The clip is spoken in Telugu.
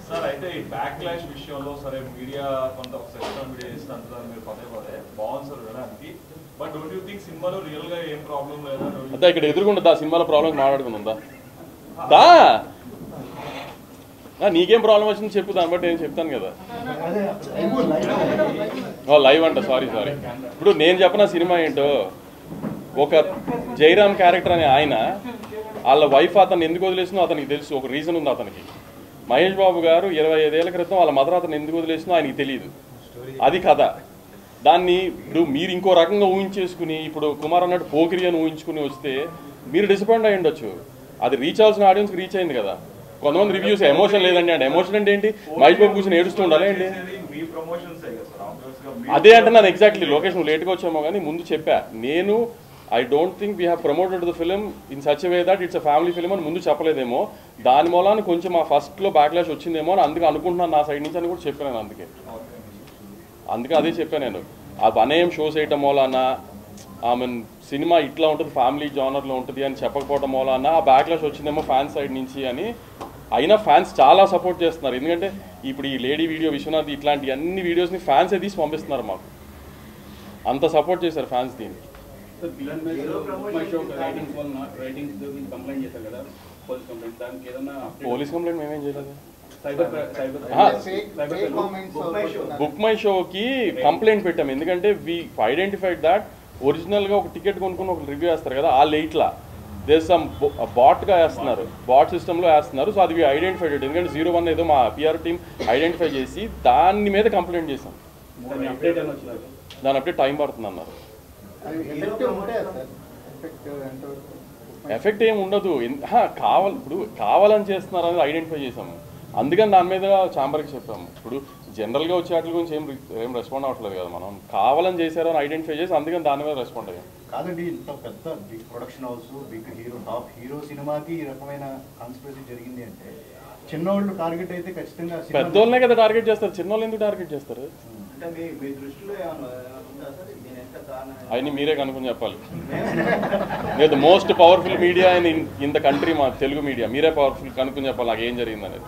సార్ అయితే ఈ బ్యాక్ క్లాష్ విషయంలో సరే మీడియా కొంత సెక్షన్ మీడియా చేస్తుంటారు మీరు పదే బాగుంది సార్ వినడానికి బట్ డోంట్ యూ థింక్ సినిమాలో రియల్ గా ఏం ప్రాబ్లం లేదా అంతా ఇక్కడ ఎదురుకుంటుందా సినిమాలో ప్రాబ్లం మాట్లాడుకుందా దా నీకేం ప్రాబ్లం వచ్చింది చెప్పు దాన్ని బట్టి నేను చెప్తాను కదా లైవ్ అంట సారీ ఇప్పుడు నేను చెప్పిన సినిమా ఏంటో ఒక జయరామ్ క్యారెక్టర్ అనే ఆయన వాళ్ళ వైఫ్ అతను ఎందుకు వదిలేసినో అతనికి తెలుసు ఒక రీజన్ ఉంది అతనికి మహేష్ బాబు గారు 25 ఏళ్ల క్రితం వాళ్ళ మదర్ అతను ఎందుకు వదిలేసినో ఆయనకి తెలియదు అది కథ దాన్ని ఇప్పుడు మీరు ఇంకో రకంగా ఊహించేసుకుని ఇప్పుడు కుమార్ అన్నట్టు పోకిరి అని ఊహించుకుని వస్తే మీరు డిసప్పాయింట్ అయ్యి ఉండొచ్చు అది రీచ్ అవ్వాల్సిన ఆడియన్స్కి రీచ్ అయింది కదా కొంతమంది రివ్యూస్ ఎమోషన్ లేదండి అంటే ఎమోషన్ అంటే ఏంటి మహేష్ బాబు కూర్చొని ఏడుస్తూ ఉండాలి అండి అదే అంటే ನಾನು ఎగ్జాక్ట్లీ లొకేషన్ లేట్గా వచ్చామో కానీ ముందు చెప్పా నేను I don't think we have promoted the film in such way that it's a family film అని ముందు చెప్పలేదేమో దాని మూలాన్ని కొంచెం ఆ ఫస్ట్లో బ్యాక్లాష్ వచ్చిందేమో అని అందుకే అనుకుంటున్నాను నా సైడ్ నుంచి అని కూడా చెప్పాను అందుకే అదే చెప్పాను నేను ఆ అనేం షోస్ వేయటం మూలాన ఆమె సినిమా ఇట్లా ఉంటుంది ఫ్యామిలీ జానర్లో ఉంటుంది అని చెప్పకపోవడం మూలాన ఆ బ్యాక్లాష్ వచ్చిందేమో ఫ్యాన్స్ సైడ్ నుంచి అని అయినా ఫ్యాన్స్ చాలా సపోర్ట్ చేస్తున్నారు ఎందుకంటే ఇప్పుడు ఈ లేడీ వీడియో విశ్వనాథ్ ఇట్లాంటి అన్ని వీడియోస్ని ఫ్యాన్సే తీసి పంపిస్తున్నారు మాకు అంత సపోర్ట్ చేశారు ఫ్యాన్స్ దీనికి పోలీస్ కంప్లైంట్ మేమేం చేయలేదు బుక్ మై షోకి కంప్లైంట్ పెట్టాము ఎందుకంటే వీ ఐడెంటిఫైడ్ దాట్ ఒరిజినల్గా ఒక టికెట్ కొనుక్కుని ఒక రివ్యూ వేస్తారు కదా ఆ లేట్లా దేస్ సమ్ బాట్గా వేస్తున్నారు బాట్ సిస్టంలో వేస్తున్నారు సో అది ఐడెంటిఫైడ్ ఎందుకంటే 01 ఏదో మా పిఆర్ టీమ్ ఐడెంటిఫై చేసి దాని మీద కంప్లైంట్ చేసాం దాని అప్డేట్ టైం పడుతుంది అన్నారు ఎఫెక్ట్ ఏమి ఉండదు ఇప్పుడు కావాలని చేస్తున్నారు అనేది ఐడెంటిఫై చేసాము అందుకని దాని మీద ఛాంబర్కి చెప్పాము ఇప్పుడు జనరల్గా వచ్చే వాటి గురించి ఏం రెస్పాండ్ అవ్వట్లేదు కదా మనం కావాలని చేశారు అని ఐడెంటిఫై చేసి అందుకని దాని మీద రెస్పాండ్ అయ్యాం కాదండి ఇంత పెద్ద big production house big hero top hero సినిమాకి ఈ రకమైన కాన్స్పిరసీ జరిగింది అంటే చిన్నోళ్ళు టార్గెట్ అయితే ఖచ్చితంగా పెద్దోళ్ళనే కదా టార్గెట్ చేస్తారు చిన్నోళ్ళు ఎందుకు టార్గెట్ చేస్తారు అవన్నీ మీరే కనుక్కొని చెప్పాలి లేదు most powerful media in the country మా తెలుగు మీడియా మీరే పవర్ఫుల్ కనుక్కొని చెప్పాలి నాకు ఏం జరిగింది అనేది